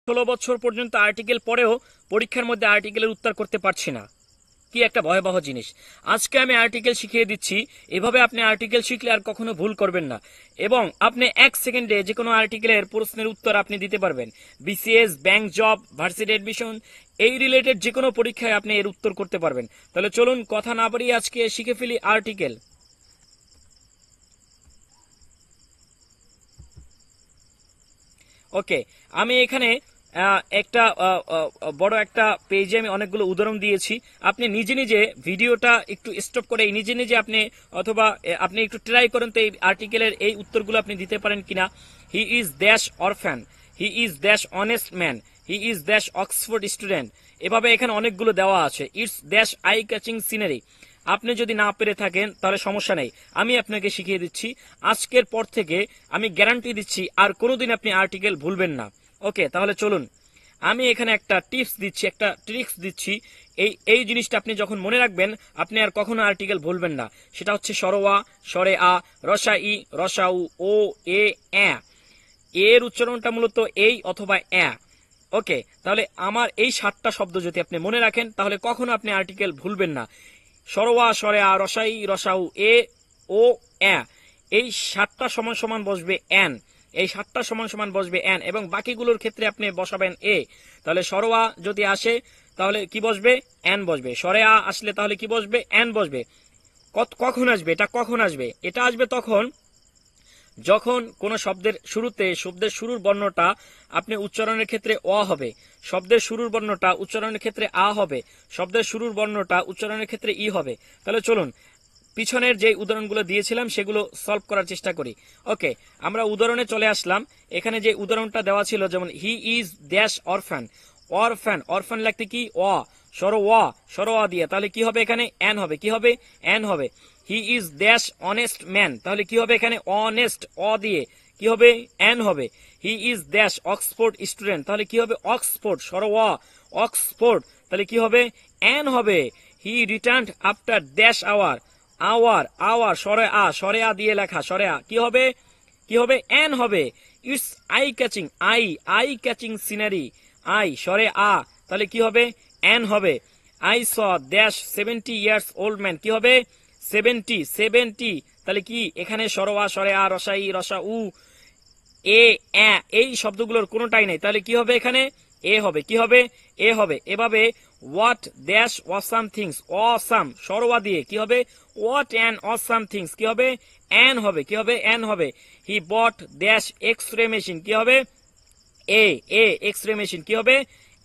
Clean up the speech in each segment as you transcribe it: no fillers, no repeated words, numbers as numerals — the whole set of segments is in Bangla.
16 বছর পর্যন্ত আর্টিকেল পড়েও পরীক্ষার মধ্যে আর্টিকেলের উত্তর করতে পারছি না, কি একটা ভয়াবহ জিনিস। আজকে আমি আর্টিকেল শিখিয়ে দিচ্ছি, এভাবে আপনি আর্টিকেল শিখলে আর কখনো ভুল করবেন না এবং আপনি 1 সেকেন্ডে যে কোনো আর্টিকেলের প্রশ্নের উত্তর আপনি দিতে পারবেন। BCS, bank job, varsity admission, এই রিলেটেড যে কোনো পরীক্ষায় আপনি এর উত্তর করতে পারবেন। তাহলে চলুন কথা না বাড়িয়ে আজকে শিখে ফেলি আর্টিকেল। ওকে, আমি এখানে একটা বড় একটা পেজে আমি অনেকগুলো উদাহরণ দিয়েছি। আপনি নিজে নিজে ভিডিওটা একটু স্টপ করে নিজে নিজে আপনি অথবা আপনি একটু ট্রাই করেন তো এই আর্টিকেলের এই উত্তরগুলো আপনি দিতে পারেন কিনা। He is dash orphan, he is dash honest man, he is dash Oxford student. এভাবে এখানে অনেকগুলো দেওয়া আছে। It's dash eye catching scenery. আপনি যদি না পেরে থাকেন তাহলে সমস্যা নেই, আমি আপনাকে শিখিয়ে দিচ্ছি। আজকের পর থেকে আমি গ্যারান্টি দিচ্ছি আর কোনোদিন আপনি আর্টিকেল ভুলবেন না। ওকে, তাহলে চলুন আমি এখানে একটা টিপস দিচ্ছি, একটা ট্রিক্স দিচ্ছি। এই জিনিসটা আপনি যখন মনে রাখবেন আপনি আর কখনো আর্টিকেল ভুলবেন না। সেটা হচ্ছে সরোয়া, সরে আ, রসা ই, রসা উ, ও, এ, এর উচ্চারণটা মূলত এই অথবা এ। ওকে, তাহলে আমার এই 7টা শব্দ যদি আপনি মনে রাখেন তাহলে কখনো আপনি আর্টিকেল ভুলবেন না। সরোয়া, সরে আ, রসাই, রসাউ, এ, ও, এই 7টা সমান সমান বসবে এন। এই 7টা সমান সমান বসবে এন এবং বাকিগুলোর ক্ষেত্রে আপনি বসাবেন এ। তাহলে সরোয়া যদি আসে তাহলে কি বসবে? এন বসবে। সরে আ আসলে তাহলে কি বসবে? এন বসবে। কখন আসবে এটা? কখন আসবে এটা? আসবে তখন যখন কোন শব্দের শুরুতে শব্দের শুরুর বর্ণটা আপনি উচ্চারণের ক্ষেত্রে অ হবে, শব্দের শুরুর বর্ণটা উচ্চারণের ক্ষেত্রে আ হবে, শব্দের শুরুর বর্ণটা উচ্চারণের ক্ষেত্রে ই হবে। তাহলে চলুন পিছনের যে উদাহরণগুলো দিয়েছিলাম সেগুলো সলভ করার চেষ্টা করি। ওকে, আমরা উদাহরণে চলে আসলাম। এখানে যে উদাহরণটা দেওয়া ছিল যেমন হি is dash orphan, orphan, orphan লাগতে কি অ, সরো অ দিয়ে, তাহলে কি হবে এখানে? এন হবে। কি হবে? এন হবে। He is dash honest man, তাহলে কি হবে এখানে? অনেস্ট, অ দিয়ে কি হবে? এন হবে। He is dash Oxford student, তাহলে কি হবে? অক্সফোর্ড, সরো অ, অক্সফোর্ড, তাহলে কি হবে? এন হবে। He returned after dash hour, hour, সরে আ দিয়ে লেখা, সরে আ কি হবে? কি হবে? এন হবে। It's eye catching, eye catching scenery, eye sore আ, তাহলে কি হবে? এন হবে। I saw dash 70 years old man, কি হবে? 70, তাহলে কি এখানে সরোয়া, সরে আ, রসাই, রসা উ, এ, এই শব্দগুলোর কোনোটাই নেই, তাহলে কি হবে এখানে? এ হবে। কি হবে? এ হবে। এভাবে what dash awesome things, awesome সরোয়া দিয়ে কি হবে? হোয়াট অ্যান অসাম থিংস, কি হবে? এন হবে। কি হবে? এন হবে। হি বট ড্যাশ এক্স-রে মেশিন, কি হবে? এ, এক্স-রে মেশিন, কি হবে?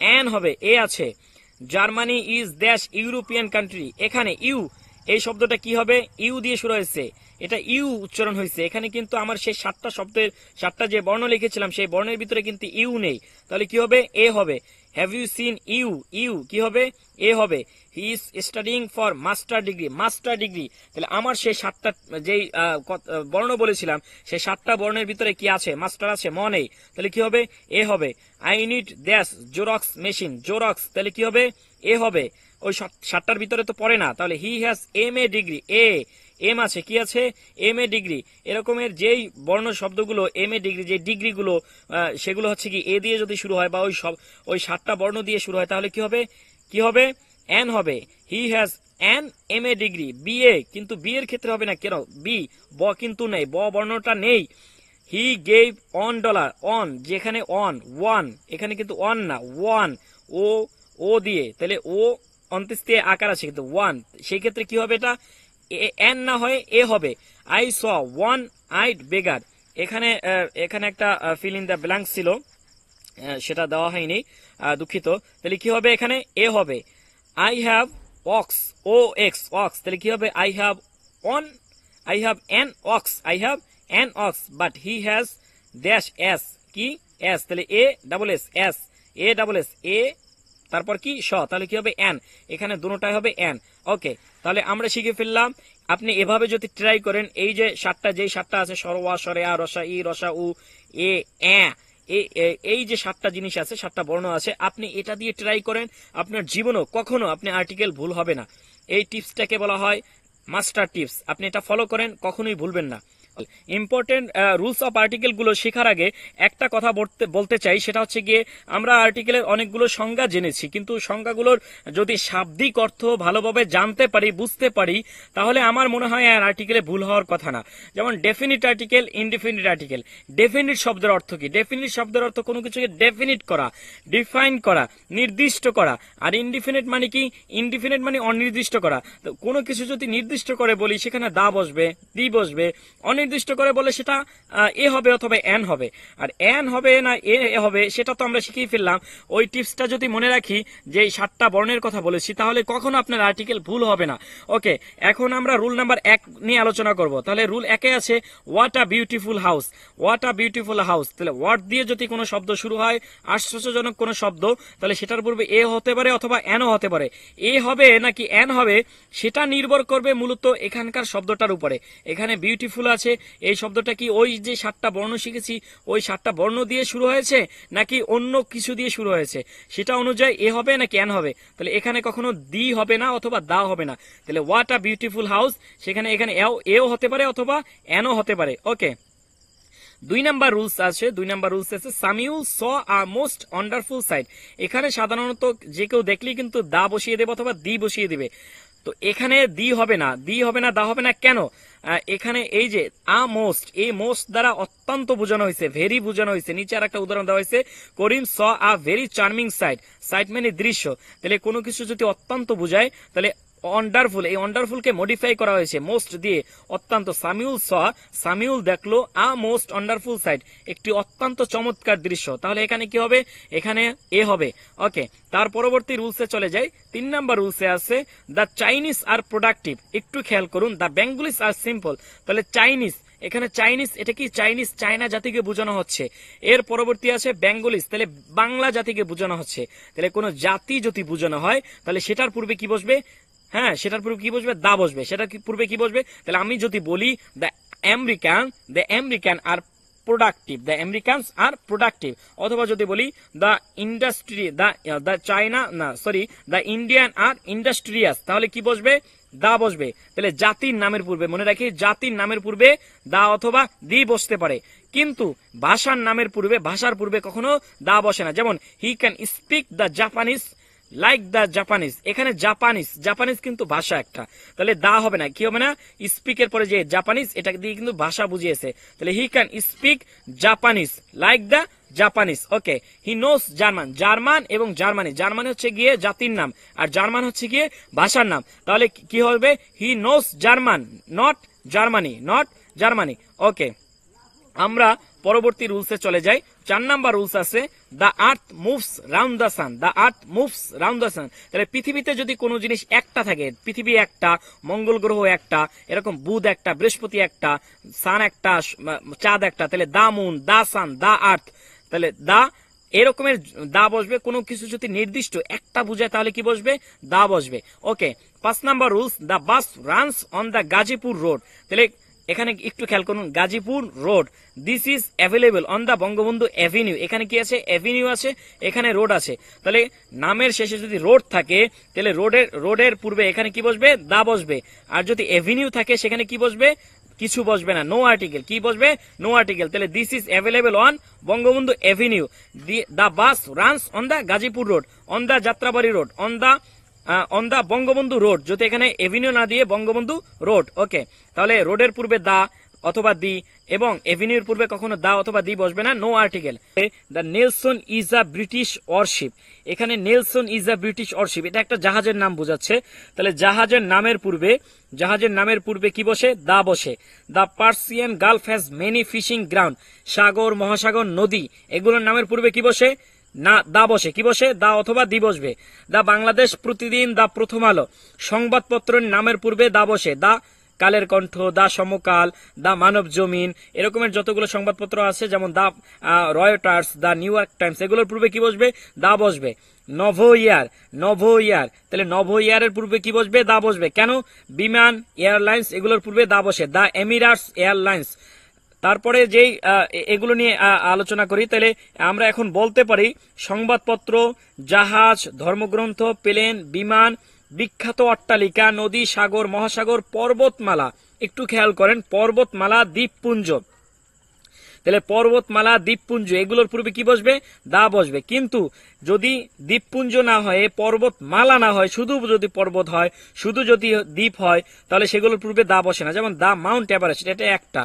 এন হবে। এ আছে। Germany is dash European country, এখানে ইউ, এই শব্দটা কি হবে? ইউ দিয়ে শুরু হয়েছে, এটা ইউ উচ্চারণ হয়েছে। এখানে কিন্তু আমার সেই 7টা শব্দের 7টা যে বর্ণ লিখেছিলাম সেই বর্ণের ভিতরে কিন্তু ইউ নেই, তাহলে কি হবে? এ হবে। Have you seen U, U কি হবে? এ হবে। He is studying for master degree, master degree, তাহলে আমার সেই 7টা যেই বর্ণ বলেছিলাম সেই 7টা বর্ণের ভিতরে কি আছে? মাস্টার আছে, ম নেই, তাহলে কি হবে? এ হবে। I need dash xerox machine, xerox, তাহলে কি হবে? এ হবে। ওই 7টার ভিতরে তো পড়ে না, তাহলে he has M A degree, M আছে, কি আছে? M A degree. এরকমের যেই বর্ণ শব্দগুলো এম এ ডিগ্রি, যে ডিগ্রিগুলো সেগুলো হচ্ছে কি এ দিয়ে যদি শুরু হয় বা ওই 7টা বর্ণ দিয়ে শুরু হয় তাহলে কি হবে? কি হবে? এন হবে। He has an M A degree, B A, কিন্তু বি এর ক্ষেত্রে হবে না কেন? বি, ব কিন্তু নেই, ব বর্ণটা নেই। হি গেভ $1, অন যেখানে অন, ওয়ান, এখানে কিন্তু অন না, ওয়ান, ও, ও দিয়ে, তাহলে ও অন্ত্যেষ্টি আকার আছে কিন্তু ওয়ান, সেই ক্ষেত্রে কি হবে? এটা এন না হয়ে এ হবে। আই স ওয়ান আইড বেগার, এখানে এখানে একটা ফিল ইন দ্য ব্ল্যাঙ্ক ছিল, সেটা দেওয়া হয়নি, দুঃখিত। তাহলে কি হবে এখানে? এ হবে। I have ox, O X, ox, তাহলে কি হবে? I have an, I have an ox, I have an ox, but he has dash S, কি? এস, তাহলে A double S, S, A double S, A, তারপর কি? স, তাহলে কি হবে? এন, এখানে দুটোটাই হবে এন। ওকে, তাহলে আমরা শিখে ফেললাম। আপনি এভাবে যদি ট্রাই করেন, এই যে 7টা, যেই 7টা আছে সরোয়া, সরে আ, রসা ই, রসা উ, এ, এই যে 7টা জিনিস আছে, 7টা বর্ণ আছে, আপনি এটা দিয়ে ট্রাই করেন, আপনার জীবনও কখনো আপনি আর্টিকেল ভুল হবে না। এই টিপসটাকে বলা হয় মাস্টার টিপস। আপনি এটা ফলো করেন, কখনোই ভুলবেন না। ইম্পর্টেন্ট রুলস অফ আর্টিকেল গুলো শেখার আগে একটা কথা বলতে চাই, সেটা হচ্ছে গিয়ে আমরা আর্টিকেলের অনেকগুলো সংজ্ঞা জেনেছি, কিন্তু সংজ্ঞাগুলোর যদি শাব্দিক অর্থ ভালোভাবে জানতে পারি, বুঝতে পারি, তাহলে আমার মনে হয় আর আর্টিকেলে ভুল হওয়ার কথা না। যেমন definite article, indefinite article. Definite শব্দের অর্থ কি? ডেফিনিট শব্দের অর্থ কোনো কিছুকে ডেফিনিট করা, ডিফাইন করা, নির্দিষ্ট করা। আর ইনডিফিনিট মানে কি? ইনডিফিনিট মানে অনির্দিষ্ট করা। তো কোনো কিছু যদি নির্দিষ্ট করে বলি সেখানে দা বসবে, দি বসবে। অনির্দিষ্ট করে বলে সেটা এ হবে অথবা এন হবে। আর এন হবে না এ হবে সেটা তো আমরা শিখেই ফেললাম। ওই টিপসটা যদি মনে রাখি যে এই 7টা বর্ণের কথা বলেছি, তাহলে কখনো আপনার আর্টিকেল ভুল হবে না। ওকে, এখন আমরা রুল নাম্বার 1 নিয়ে আলোচনা করব। তাহলে রুল 1-এ আছে what a beautiful house. What a beautiful house, তাহলে হোয়াট দিয়ে যদি কোনো শব্দ শুরু হয়, আশ্চর্যজনক কোনো শব্দ, তাহলে সেটার পূর্বে এ হতে পারে অথবা এনও হতে পারে। এ হবে নাকি এন হবে সেটা নির্ভর করবে মূলত এখানকার শব্দটার উপরে। এখানে বিউটিফুল আছে, এই শব্দটা কি ওই যে 7টা বর্ণ শিখেছি ওই 7টা বর্ণ দিয়ে শুরু হয়েছে নাকি অন্য কিছু দিয়ে শুরু হয়েছে, সেটা অনুযায়ী এ হবে নাকি এন হবে। তাহলে এখানে কখনো দি হবে না অথবা দা হবে না। তাহলে হোয়াট আ বিউটিফুল হাউস, সেখানে এখানে এও হতে পারে অথবা এনও হতে পারে। ওকে, 2 নাম্বার রুলস আছে। সামিউল স আ মোস্ট ওয়ান্ডারফুল সাইট। এখানে সাধারণত যে কেউ দেখলেই কিন্তু দা বসিয়ে দেবে অথবা দি বসিয়ে দিবে। তো এখানে দি হবে না, দা হবে না কেন? এখানে এই যে আ মোস্ট, এই মোস্ট দ্বারা অত্যন্ত বোঝানো হয়েছে, ভেরি বোঝানো হয়েছে। নিচে আর একটা উদাহরণ দেওয়া হয়েছে, Karim saw a very charming sight. Sight মানে দৃশ্য। তাহলে কোনো কিছু যদি অত্যন্ত বোঝায় তাহলে ওয়ান্ডারফুল, এই ওয়ান্ডারফুলকে মডিফাই করা হয়েছে মোস্ট দিয়ে, অত্যন্ত। সামিউল দেখলো আ মোস্ট ওয়ান্ডারফুল সাইট, একটি অত্যন্ত চমৎকার দৃশ্য। তাহলে এখানে কি হবে? এখানে এ হবে। ওকে, তার পরবর্তী রুলসে চলে যাই। 3 নাম্বার রুলসে আছে দ্য চাইনিজ আর প্রোডাক্টিভ। একটু খেয়াল করুন, দ্য বেঙ্গলিস আর সিম্পল। তাহলে চাইনিজ, এখানে চাইনিজ, এটা কি চাইনিজ? চায়না জাতিকে বোঝানো হচ্ছে। এর পরবর্তী আছে বেঙ্গলিস, তাহলে বাংলা জাতিকে বোঝানো হচ্ছে। তাহলে কোনো জাতি যদি বোঝানো হয় তাহলে সেটার পূর্বে কি বসবে? হ্যাঁ, সেটার পূর্বে কি বসবে? দা বসবে। সেটার পূর্বে কি বসবে? তাহলে আমি যদি বলি the American are productive, the Americans are productive, অথবা যদি বলি দ্য ইন্ডাস্ট্রি, দ্য চায়না না sorry the Indian are industrious, তাহলে কি বসবে? দা বসবে। তাহলে জাতির নামের পূর্বে, মনে রাখি, জাতির নামের পূর্বে দা অথবা দি বসতে পারে, কিন্তু ভাষার নামের পূর্বে, ভাষার পূর্বে কখনো দা বসে না। যেমন হি can speak the Japanese like the Japanese. এখানে জাপানিজ কিন্তু ভাষা একটা, তাহলে দা হবে না। কি হবে না? স্পিকের পরে যে জাপানিজ, এটা দিয়ে কিন্তু ভাষা বুঝিয়েছে। তাহলে he can speak Japanese like the Japanese. Okay, he knows German. German এবং জার্মানি, জার্মানি হচ্ছে গিয়ে জাতির নাম আর জার্মান হচ্ছে গিয়ে ভাষার নাম। তাহলে কি হবে? হি নোস জার্মান, নট জার্মানি। ওকে, আমরা পরবর্তী রুলসে চলে যাই। 4 নাম্বার রুলস আছে the earth moves round the sun. তাহলে পৃথিবীতে যদি কোনো জিনিস একটা থাকে, পৃথিবী একটা, মঙ্গল গ্রহ একটা, এরকম বুধ একটা, বৃহস্পতি একটা, সান একটা, চাঁদ একটা, তাহলে দা মুন, দা সান, দা আর্থ, তাহলে দা এরকমের দা বসবে। কোনো কিছু যদি নির্দিষ্ট একটা বুঝায় তাহলে কি বসবে? দা বসবে। ওকে, 5 number rules the bus runs on the Gazipur road. তাহলে এখানে একটু খেয়াল করুন, Gazipur road, this is available on the Bangabandhu avenue. এখানে কি আছে? অ্যাভিনিউ আছে, এখানে রোড আছে। তাহলে নামের শেষে যদি রোড থাকে তাহলে রোডের পূর্বে এখানে কি বসবে? দা বসবে। আর যদি অ্যাভিনিউ থাকে সেখানে কি বসবে? কিছু বসবে না, নো আর্টিকেল। কি বসবে? No article. তাহলে this is available on Bangabandhu avenue, the bus runs on the Gazipur road, on the Jatrabari road, on the Bangabandhu road, যদি এখানে এভিনিউ না দিয়ে বঙ্গবন্ধু রোড। ওকে, তাহলে রোডের পূর্বে দা অথবা দি এবং এভিনিউর পূর্বে কখনো দা অথবা দি বসবে না, no article. The Nelson is a British warship. এখানে Nelson is a British warship, এটা একটা জাহাজের নাম বোঝাচ্ছে। তাহলে জাহাজের নামের পূর্বে কি বসে? দা বসে। The Persian Gulf has many fishing ground. সাগর, মহাসাগর, নদী, এগুলোর নামের পূর্বে কি বসে? না, দা বসে। কি বসে? দা অথবা দি বসবে। দা বাংলাদেশ প্রতিদিন, দা প্রথম আলো, সংবাদপত্রের নামের পূর্বে দা বসে। দা কালের কণ্ঠ, দা সমকাল, দা মানব জমিন, এরকমের যতগুলো সংবাদপত্র আছে, যেমন the Reuters, the New York Times, এগুলোর পূর্বে কি বসবে? দা বসবে। নভো ইয়ার, তাহলে নভো ইয়ারের পূর্বে কি বসবে? দা বসবে। কেন? বিমান, এয়ারলাইন্স, এগুলোর পূর্বে দা বসে। দা এমিরাটস এয়ারলাইন্স। তারপরে যেই এগুলো নিয়ে আলোচনা করি, তাহলে আমরা এখন বলতে পারি সংবাদপত্র, জাহাজ, ধর্মগ্রন্থ, প্লেন, বিমান, বিখ্যাত অট্টালিকা, নদী, সাগর, মহাসাগর, পর্বতমালা। একটু খেয়াল করেন, পর্বতমালা, দ্বীপপুঞ্জ। তাহলে পর্বতমালা, দ্বীপপুঞ্জ এগুলোর পূর্বে কি বসবে? দা বসবে। কিন্তু যদি দ্বীপপুঞ্জ না হয়, পর্বতমালা না হয়, শুধু যদি পর্বত হয়, শুধু যদি দ্বীপ হয়, তাহলে সেগুলোর পূর্বে দা বসে না। যেমন দা মাউন্ট এভারেস্ট, এটা একটা।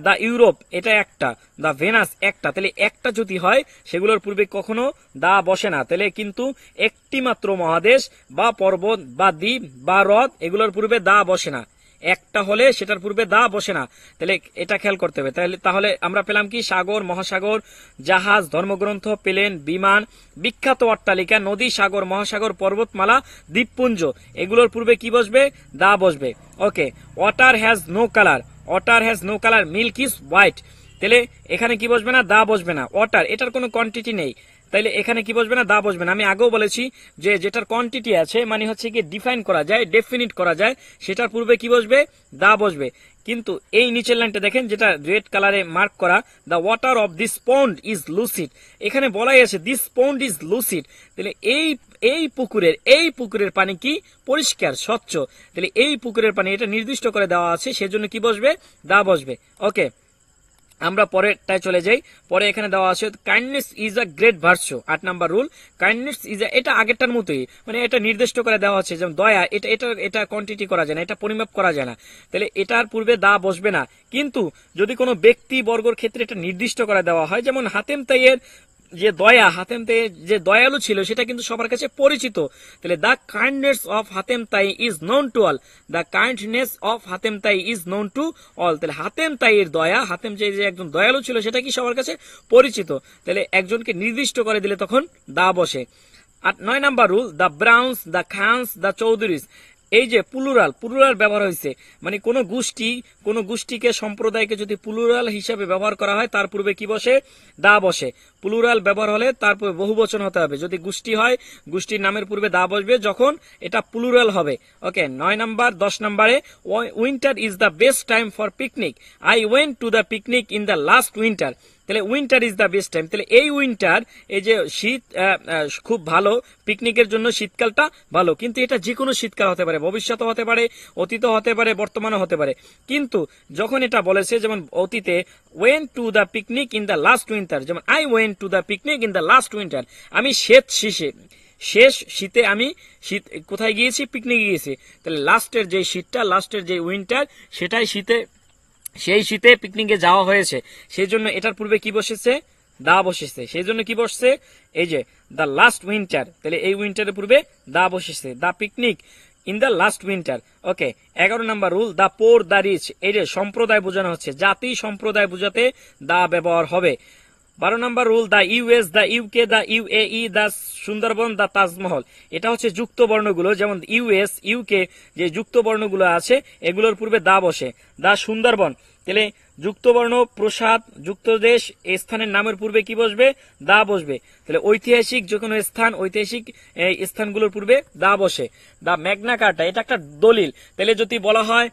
দা ইউরোপ, এটা একটা। দা ভেনাস, একটা। তাহলে একটা যদি হয়, সেগুলোর পূর্বে কখনো দা বসে না। তাহলে কিন্তু একটি মাত্র মহাদেশ বা পর্বত বা দ্বীপ বা হ্রদ, এগুলোর পূর্বে দা বসে না। একটা হলে সেটার পূর্বে দা বসে না। তাহলে এটা খেয়াল করতে হবে। তাহলে আমরা পেলাম কি? সাগর, মহাসাগর, জাহাজ, ধর্মগ্রন্থ, প্লেন, বিমান, বিখ্যাত অট্টালিকা, নদী, সাগর, মহাসাগর, পর্বতমালা, দ্বীপপুঞ্জ এগুলোর পূর্বে কি বসবে? দা বসবে। Okay. Water has no colour, water has no colour, milk is white. তাহলে এখানে কি বসবে না? দা বসবে না। ওয়াটার, এটার কোনো কোয়ান্টিটি নেই, তাইলে এখানে কি বসবে না? দা বসবে না। আমি আগেও বলেছি যে যেটার কোয়ান্টিটি আছে, মানে হচ্ছে কি ডিফাইন করা যায়, ডেফিনিট করা যায়, সেটার পূর্বে কি বসবে? দা বসবে। কিন্তু এই নিচের লাইনটা দেখেন, যেটা রেড কালারে মার্ক করা, the water of this pond is lucid. এখানে বলাই আছে দিস পন্ড ইজ লুসিড। তাহলে এই পুকুরের পানি কি? পরিষ্কার, স্বচ্ছ। তাহলে এই পুকুরের পানি, এটা নির্দিষ্ট করে দেওয়া আছে, সেজন্য কি বসবে? দা বসবে। ওকে, আমরা পরেরটায় চলে যাই। পরে এখানে দেওয়া আছে kindness is a great virtue. 8 number rule, kindness is a, এটা আগেরটার মতোই, মানে এটা নির্দিষ্ট করে দেওয়া আছে। যেমন দয়া, এটা কোয়ান্টিটি করা যায় না, এটা পরিমাপ করা যায় না। তাহলে এটার পূর্বে দা বসবে না। কিন্তু যদি কোনো ব্যক্তি বর্গের ক্ষেত্রে এটা নির্দিষ্ট করে দেওয়া হয়, যেমন হাতেম তাইয়ের যে দয়া, হাতেম তাই যে দয়ালু ছিল, সেটা কিন্তু সবার কাছে পরিচিত। তাহলে the kindness of Hatim Tai is known to all, the kindness of Hatim Tai is known to all. তাহলে হাতেম তাইয়ের দয়া, হাতেম যে একজন দয়ালু ছিল, সেটা কি সবার কাছে পরিচিত। তাহলে একজনকে নির্দিষ্ট করে দিলে তখন দা বসে। আর 9 number rule, the Browns, the Khans, the Chowdhurys. এই যে প্লুরাল ব্যবহার হয়েছে, মানে কোন গোষ্ঠীকে, সম্প্রদায়কে যদি প্লুরাল হিসাবে ব্যবহার করা হয়, তার পূর্বে কি বসে? দা বসে। প্লুরাল ব্যবহার হলে তারপরে বহুবচন হতে হবে। যদি গোষ্ঠী হয়, গোষ্ঠীর নামের পূর্বে দা বসবে যখন এটা প্লুরাল হবে। ওকে। 9 নাম্বার। 10 নাম্বারে, winter is the best time for picnic, I went to the picnic in the last winter. তাহলে winter is the best time. তাহলে এই উইন্টার, এই যে শীত, খুব ভালো পিকনিকের জন্য, শীতকালটা ভালো। কিন্তু এটা যে কোনো শীতকাল হতে পারে, ভবিষ্যৎ হতে পারে, অতীত হতে পারে, বর্তমানও হতে পারে। কিন্তু যখন এটা বলেছে, যেমন অতীতে, went to the picnic in the last winter, যেমন I went to the picnic in the last winter, আমি শেষ শীতে আমি কোথায় গিয়েছি? পিকনিকে গিয়েছি। তাহলে লাস্টের যে শীতটা, লাস্টের যে উইন্টার, সেটাই সেই শীতে পিকনিকে যাওয়া হয়েছে, সেই জন্য এটার পূর্বে কি বসেছে? দা বসেছে। সেই জন্য কি বসছে? এই যে দ্য লাস্ট উইন্টার। তাহলে এই উইন্টারের পূর্বে দা বসেছে, the picnic in the last winter. Okay. 11 number rule, the poor, the rich. এই যে সম্প্রদায় বোঝানো হচ্ছে, জাতি সম্প্রদায় বোঝাতে দা ব্যবহার হবে। 12 number rule, the US, the UK, the UAE, the Sundarban, the Taj Mahal. এটা হচ্ছে যুক্ত বর্ণগুলো, যেমন ইউএস, ইউকে, যে যুক্ত বর্ণগুলো আছে, এগুলোর পূর্বে দা বসে। দ্য সুন্দরবন, তাহলে যুক্ত বর্ণ, প্রসাদ, যুক্ত দেশ, এই স্থানের নামের পূর্বে কি বসবে? দা বসবে। তাহলে ঐতিহাসিক যে কোনো স্থান, ঐতিহাসিক স্থানগুলোর পূর্বে দা বসে। দা ম্যাগনা কার্টা, এটা একটা দলিল। তাহলে যদি বলা হয়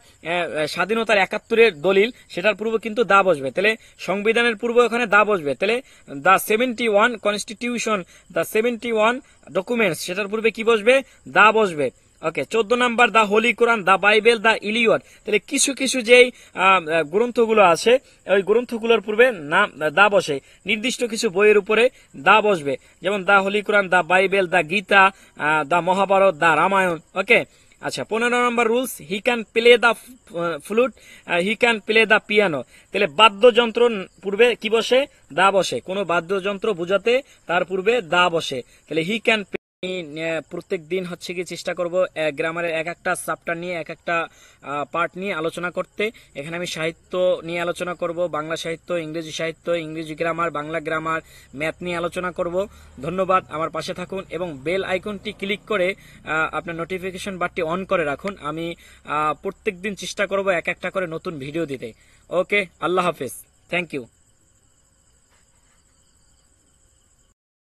স্বাধীনতার 71-এর দলিল, সেটার পূর্বে কিন্তু দা বসবে। তাহলে সংবিধানের পূর্বে ওখানে দা বসবে। তাহলে দা 71 কনস্টিটিউশন, দা 71 ডকুমেন্টস, সেটার পূর্বে কি বসবে? দা বসবে। ওকে। 14 number, the Holy Quran, the Bible, দা ইলিয়ড। তাহলে কিছু যেই গ্রন্থগুলো আছে, ওই গ্রন্থগুলোর পূর্বে নাম দা বসে। নির্দিষ্ট কিছু বইয়ের উপরে দা বসবে, যেমন the Holy Quran, the Bible, the Gita, the Mahabharata, the Ramayana. Okay. আচ্ছা। 15 number rules, he can play the flute, he can play the piano. তাহলে বাদ্যযন্ত্র পূর্বে কি বসে? দা বসে। কোনো বাদ্যযন্ত্র বোঝাতে তার পূর্বে দা বসে। তাহলে হি ক্যান। প্রত্যেক দিন হচ্ছে কি চেষ্টা করব গ্রামারের এক একটা চ্যাপ্টার নিয়ে, এক একটা পার্ট নিয়ে আলোচনা করতে। এখানে আমি সাহিত্য নিয়ে আলোচনা করব, বাংলা সাহিত্য, ইংরেজি গ্রামার, বাংলা গ্রামার, ম্যাথ নিয়ে আলোচনা করব। ধন্যবাদ, আমার পাশে থাকুন এবং বেল আইকনটি ক্লিক করে আপনার নোটিফিকেশন বারটি অন করে রাখুন। আমি প্রত্যেক দিন চেষ্টা করব এক একটা করে নতুন ভিডিও দিতে। ওকে, আল্লাহ হাফেজ, থ্যাংক ইউ।